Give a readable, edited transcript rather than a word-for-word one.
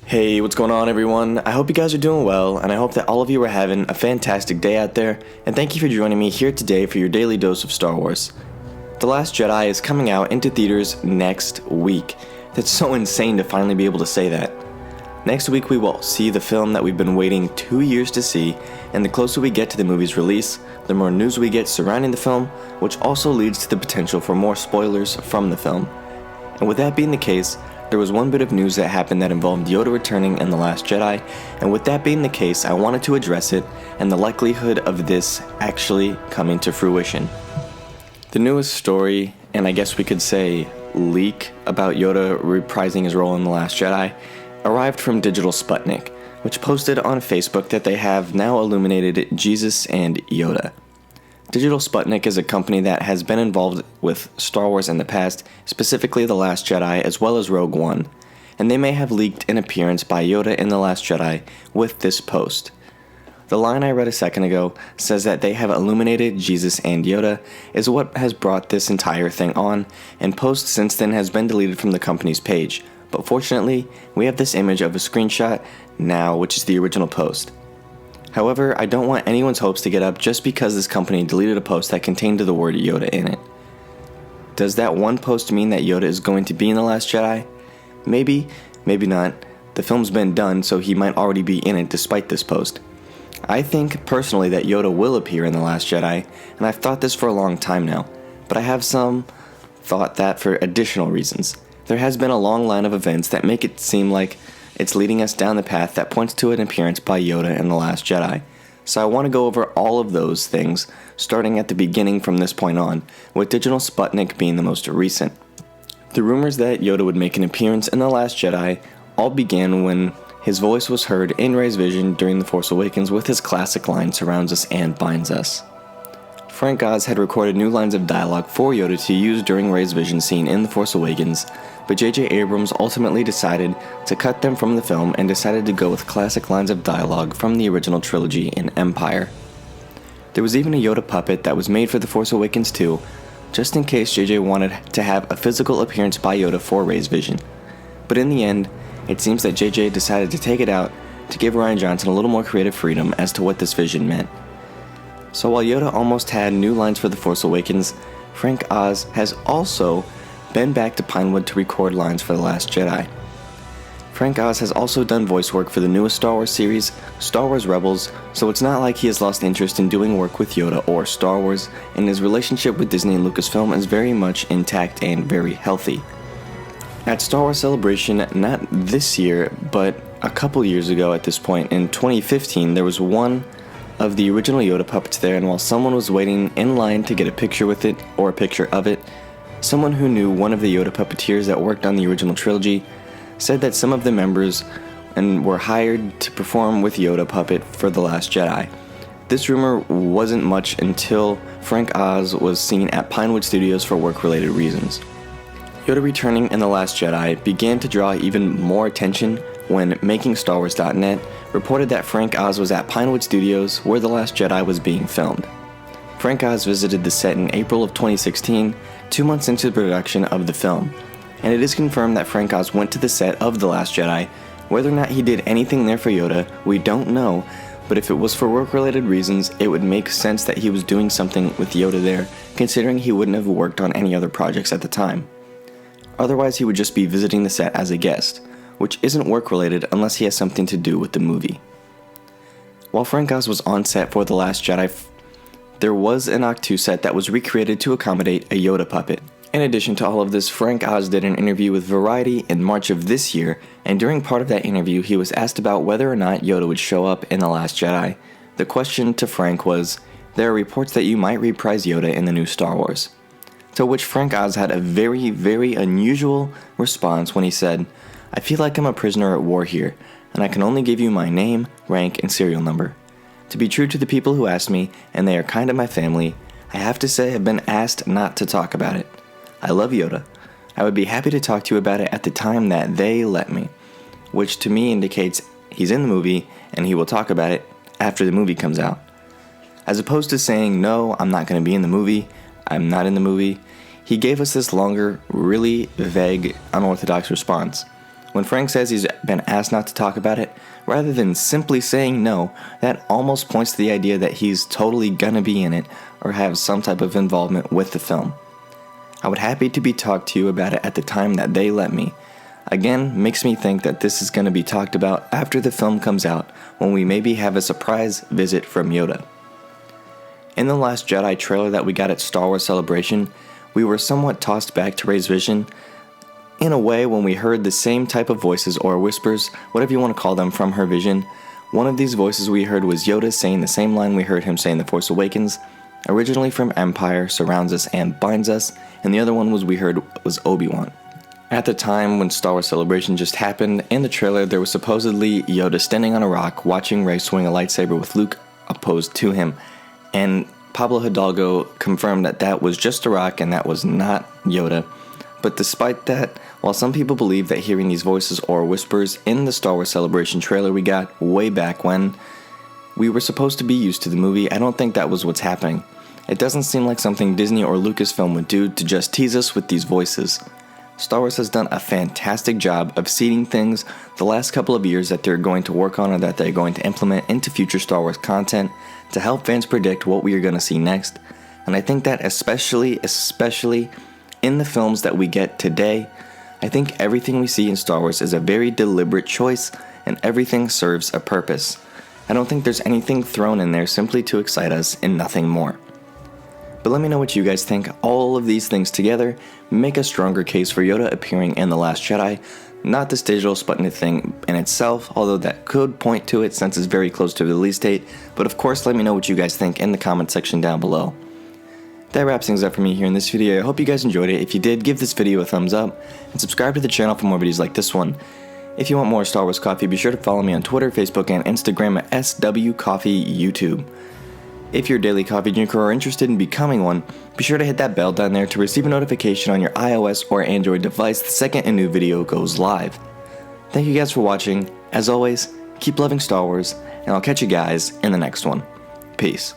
Hey, what's going on, everyone? I hope you guys are doing well, and I hope that all of you are having a fantastic day out there, and thank you for joining me here today for your daily dose of Star Wars. The Last Jedi is coming out into theaters next week. That's so insane to finally be able to say that. Next week we will see the film that we've been waiting 2 years to see, and the closer we get to the movie's release, the more news we get surrounding the film, which also leads to the potential for more spoilers from the film. And with that being the case, there was one bit of news that happened that involved Yoda returning in The Last Jedi, and with that being the case, I wanted to address it and the likelihood of this actually coming to fruition. The newest story, and I guess we could say leak, about Yoda reprising his role in The Last Jedi arrived from Digital Sputnik, which posted on Facebook that they have now illuminated Jesus and Yoda. Digital Sputnik is a company that has been involved with Star Wars in the past, specifically The Last Jedi as well as Rogue One, and they may have leaked an appearance by Yoda in The Last Jedi with this post. The line I read a second ago says that they have illuminated Jesus and Yoda is what has brought this entire thing on, and post since then has been deleted from the company's page, but fortunately, we have this image of a screenshot now, which is the original post. However, I don't want anyone's hopes to get up just because this company deleted a post that contained the word Yoda in it. Does that one post mean that Yoda is going to be in The Last Jedi? Maybe, maybe not. The film's been done, so he might already be in it despite this post. I think, personally, that Yoda will appear in The Last Jedi, and I've thought this for a long time now, but I have thought that for additional reasons. There has been a long line of events that make it seem like it's leading us down the path that points to an appearance by Yoda in The Last Jedi. So I want to go over all of those things, starting at the beginning from this point on, with Digital Sputnik being the most recent. The rumors that Yoda would make an appearance in The Last Jedi all began when his voice was heard in Rey's vision during The Force Awakens with his classic line, "Surrounds us and binds us." Frank Oz had recorded new lines of dialogue for Yoda to use during Rey's vision scene in The Force Awakens, but J.J. Abrams ultimately decided to cut them from the film and decided to go with classic lines of dialogue from the original trilogy in Empire. There was even a Yoda puppet that was made for The Force Awakens too, just in case J.J. wanted to have a physical appearance by Yoda for Rey's vision. But in the end, it seems that J.J. decided to take it out to give Rian Johnson a little more creative freedom as to what this vision meant. So while Yoda almost had new lines for The Force Awakens, Frank Oz has also been back to Pinewood to record lines for The Last Jedi. Frank Oz has also done voice work for the newest Star Wars series, Star Wars Rebels, so it's not like he has lost interest in doing work with Yoda or Star Wars, and his relationship with Disney and Lucasfilm is very much intact and very healthy. At Star Wars Celebration, not this year, but a couple years ago at this point, in 2015, there was one of the original Yoda puppets there, and while someone was waiting in line to get a picture with it, or a picture of it, someone who knew one of the Yoda puppeteers that worked on the original trilogy said that some of the members were hired to perform with Yoda puppet for The Last Jedi. This rumor wasn't much until Frank Oz was seen at Pinewood Studios for work-related reasons. Yoda returning in The Last Jedi began to draw even more attention when MakingStarWars.net reported that Frank Oz was at Pinewood Studios where The Last Jedi was being filmed. Frank Oz visited the set in April of 2016, 2 months into the production of the film, and it is confirmed that Frank Oz went to the set of The Last Jedi. Whether or not he did anything there for Yoda, we don't know, but if it was for work-related reasons, it would make sense that he was doing something with Yoda there, considering he wouldn't have worked on any other projects at the time. Otherwise, he would just be visiting the set as a guest, which isn't work-related unless he has something to do with the movie. While Frank Oz was on set for The Last Jedi, there was an Octu set that was recreated to accommodate a Yoda puppet. In addition to all of this, Frank Oz did an interview with Variety in March of this year, and during part of that interview, he was asked about whether or not Yoda would show up in The Last Jedi. The question to Frank was, "There are reports that you might reprise Yoda in the new Star Wars." To which Frank Oz had a very, very unusual response when he said, "I feel like I'm a prisoner at war here, and I can only give you my name, rank, and serial number. To be true to the people who asked me, and they are kind of my family, I have to say I've been asked not to talk about it. I love Yoda. I would be happy to talk to you about it at the time that they let me," which to me indicates he's in the movie and he will talk about it after the movie comes out. As opposed to saying, "No, I'm not going to be in the movie, I'm not in the movie," he gave us this longer, really vague, unorthodox response. When Frank says he's been asked not to talk about it, rather than simply saying no, that almost points to the idea that he's totally gonna be in it or have some type of involvement with the film. I would happy to be talked to you about it at the time that they let me. Again, makes me think that this is gonna be talked about after the film comes out, when we maybe have a surprise visit from Yoda. In the Last Jedi trailer that we got at Star Wars Celebration, we were somewhat tossed back to Rey's vision in a way when we heard the same type of voices or whispers, whatever you want to call them, from her vision. One of these voices we heard was Yoda saying the same line we heard him say in The Force Awakens, originally from Empire, surrounds us and binds us, and the other one we heard was Obi-Wan. At the time when Star Wars Celebration just happened, in the trailer there was supposedly Yoda standing on a rock watching Rey swing a lightsaber with Luke opposed to him, and Pablo Hidalgo confirmed that that was just a rock and that was not Yoda. But despite that, while some people believe that hearing these voices or whispers in the Star Wars Celebration trailer we got way back when we were supposed to be used to the movie, I don't think that was what's happening. It doesn't seem like something Disney or Lucasfilm would do to just tease us with these voices. Star Wars has done a fantastic job of seeding things the last couple of years that they're going to work on or that they're going to implement into future Star Wars content to help fans predict what we are going to see next. And I think that especially in the films that we get today, I think everything we see in Star Wars is a very deliberate choice and everything serves a purpose. I don't think there's anything thrown in there simply to excite us and nothing more. But let me know what you guys think. All of these things together make a stronger case for Yoda appearing in The Last Jedi, not this digital Sputnik thing in itself, although that could point to it since it's very close to the release date, but of course let me know what you guys think in the comment section down below. That wraps things up for me here in this video. I hope you guys enjoyed it. If you did, give this video a thumbs up, and subscribe to the channel for more videos like this one. If you want more Star Wars Coffee, be sure to follow me on Twitter, Facebook, and Instagram at SWCoffeeYouTube. If you're a daily coffee drinker or interested in becoming one, be sure to hit that bell down there to receive a notification on your iOS or Android device the second a new video goes live. Thank you guys for watching. As always, keep loving Star Wars, and I'll catch you guys in the next one. Peace.